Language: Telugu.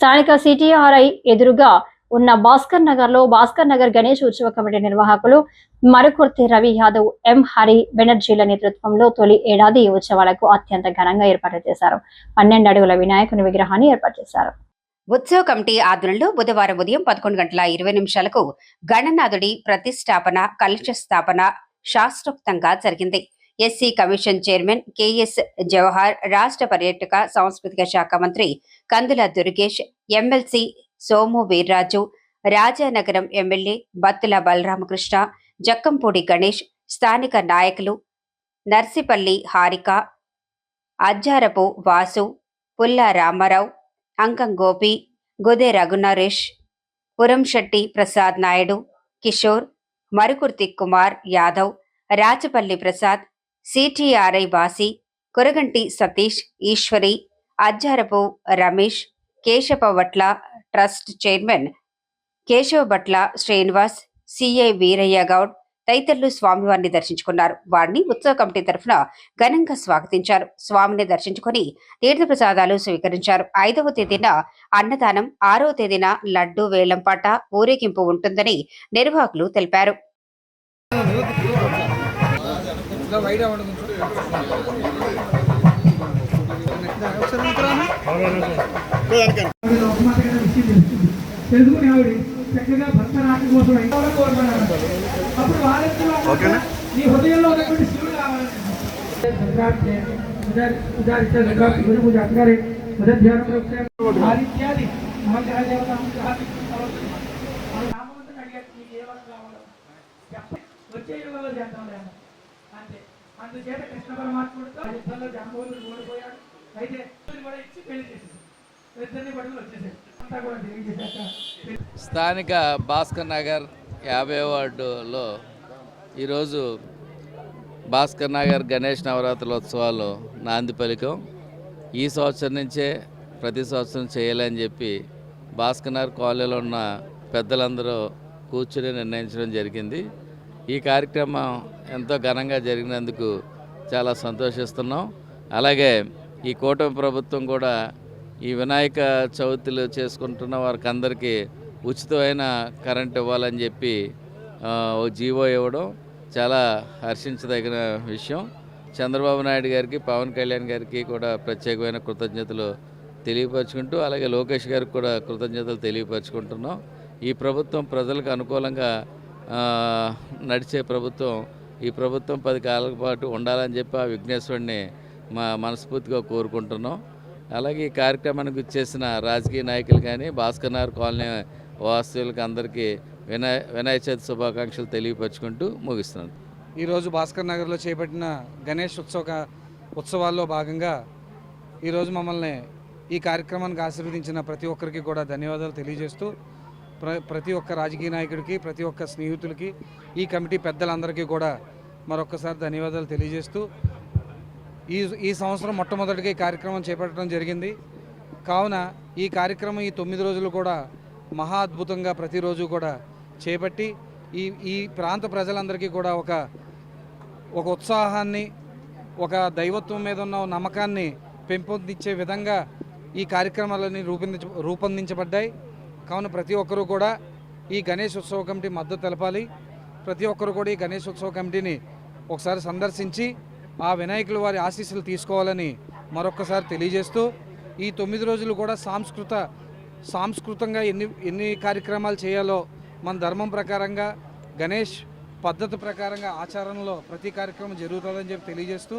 స్థానిక సిటీఆర్ఐ ఎదురుగా ఉన్న భాస్కర్ నగర్ లో భాస్కర్ నగర్ గణేష్ ఉత్సవ కమిటీ నిర్వాహకులు మరుకుర్తి రవి యాదవ్, ఎం హరి బెనర్జీల నేతృత్వంలో తొలి ఏడాది ఉత్సవాలకు అత్యంత ఘనంగా ఏర్పాటు చేశారు. 12 అడుగుల వినాయకుని విగ్రహాన్ని ఏర్పాటు చేశారు. ఉత్సవ కమిటీ ఆధ్వర్యంలో బుధవారం ఉదయం 11:20 గణనాథుడి ప్రతిష్టాపన, కలశ స్థాపన శాస్త్రోక్తంగా జరిగింది. SC commission chairman KS Jawahar, రాష్ట్ర పర్యాటక సాంస్కృతిక శాఖ మంత్రి కందుల దుర్గేష్, ఎమ్మెల్సీ సోము వీర్రాజు, రాజానగరం ఎమ్మెల్యే బత్తుల బలరామకృష్ణ, జక్కంపూడి గణేష్, స్థానిక నాయకులు నర్సిపల్లి హారిక, అజ్జారపు వాసు, పుల్ల రామారావు, అంకం గోపి, గొదె రఘునరేష్, పురంశెట్టి ప్రసాద్ నాయుడు, కిషోర్, మరుకుర్తి కుమార్ యాదవ్, రాచపల్లి ప్రసాద్, సిటీఆర్ఐ వాసి, Koraganti Satish, Eshwari, Ajjarapu Ramesh, Keshapavatla trust chairman Keshavabhatla Srinivas, CI Veeraiah Goud తదితరులు స్వామివారిని దర్శించుకున్నారు. వారిని ఉత్సవ కమిటీ తరఫున ఘనంగా స్వాగతించారు. స్వామిని దర్శించుకుని తీర్థప్రసాదాలు స్వీకరించారు. 5వ తేదీన అన్నదానం, 6వ తేదీన లడ్డు వేలంపాట ఊరేగింపు ఉంటుందని నిర్వాహకులు తెలిపారు. చక్కగా భక్త రాక కోసం అప్పుడు వాళ్ళ నీ హృదయంలో ఉన్నటువంటి శివుడు అంతే. అందుచేత కృష్ణ పరమాత్ముడితో యుద్ధంలో జాంబవంతుడు ఓడిపోయాడు. అయితే కూడా ఇచ్చి పెళ్లి చేసేసాడు. ఇద్దరిని పడుకుని వచ్చేసాడు. అంతా కూడా తెలియజేశాక స్థానిక భాస్కర్ నగర్ 50వ వార్డులో ఈరోజు భాస్కర్ నగర్ గణేష్ నవరాత్రుల ఉత్సవాలు నాంది పలికం. ఈ సంవత్సరం నుంచే ప్రతి సంవత్సరం చేయాలని చెప్పి భాస్కర్ నగర్ కాలనీలో ఉన్న పెద్దలందరూ కూర్చుని నిర్ణయించడం జరిగింది. ఈ కార్యక్రమం ఎంతో ఘనంగా జరిగినందుకు చాలా సంతోషిస్తున్నాం. అలాగే ఈ కూటమి ప్రభుత్వం కూడా ఈ వినాయక చవితులు చేసుకుంటున్న వారికి అందరికీ ఉచితమైన కరెంట్ ఇవ్వాలని చెప్పి జీవో ఇవ్వడం చాలా హర్షించదగిన విషయం. చంద్రబాబు నాయుడు గారికి, పవన్ కళ్యాణ్ గారికి కూడా ప్రత్యేకమైన కృతజ్ఞతలు తెలియపరుచుకుంటూ, అలాగే లోకేష్ గారికి కూడా కృతజ్ఞతలు తెలియపరుచుకుంటున్నాం. ఈ ప్రభుత్వం ప్రజలకు అనుకూలంగా నడిచే ప్రభుత్వం. ఈ ప్రభుత్వం 10 కాలాల పాటు ఉండాలని చెప్పి ఆ విఘ్నేశ్వరుడిని మనస్ఫూర్తిగా కోరుకుంటున్నాం. అలాగే ఈ కార్యక్రమానికి వచ్చేసిన రాజకీయ నాయకులు కానీ, భాస్కర్ నగర్ కాలనీ వాస్తవులకు అందరికీ వినాయక చవితి శుభాకాంక్షలు తెలియపరుచుకుంటూ ముగిస్తున్నాను. ఈరోజు భాస్కర్ నగర్లో చేపట్టిన గణేష్ ఉత్సవాల్లో భాగంగా ఈరోజు మమ్మల్ని ఈ కార్యక్రమానికి ఆశీర్వదించిన ప్రతి ఒక్కరికి కూడా ధన్యవాదాలు తెలియజేస్తూ, ప్రతి ఒక్క రాజకీయ నాయకుడికి, ప్రతి ఒక్క స్నేహితులకి, ఈ కమిటీ పెద్దలందరికీ కూడా మరొక్కసారి ధన్యవాదాలు తెలియజేస్తూ, ఈ సంవత్సరం మొట్టమొదటిగా ఈ కార్యక్రమం చేపట్టడం జరిగింది. కావున ఈ కార్యక్రమం ఈ 9 రోజులు కూడా మహా అద్భుతంగా ప్రతిరోజు కూడా చేపట్టి ఈ ప్రాంత ప్రజలందరికీ కూడా ఒక ఉత్సాహాన్ని, ఒక దైవత్వం మీద ఉన్న నమ్మకాన్ని పెంపొందించే విధంగా ఈ కార్యక్రమాలన్నీ రూపొందించబడ్డాయి. కావున ప్రతి ఒక్కరూ కూడా ఈ గణేష్ ఉత్సవ కమిటీ మద్దతు తెలపాలి. ప్రతి ఒక్కరు కూడా ఈ గణేష్ ఉత్సవ కమిటీని ఒకసారి సందర్శించి ఆ వినాయకుల వారి ఆశీస్సులు తీసుకోవాలని మరొక్కసారి తెలియజేస్తూ, ఈ 9 రోజులు కూడా సాంస్కృతంగా ఎన్ని కార్యక్రమాలు చేయాలో మన ధర్మం ప్రకారంగా, గణేష్ పద్ధతి ప్రకారంగా ఆచరణలో ప్రతి కార్యక్రమం జరుగుతుందని చెప్పి తెలియజేస్తూ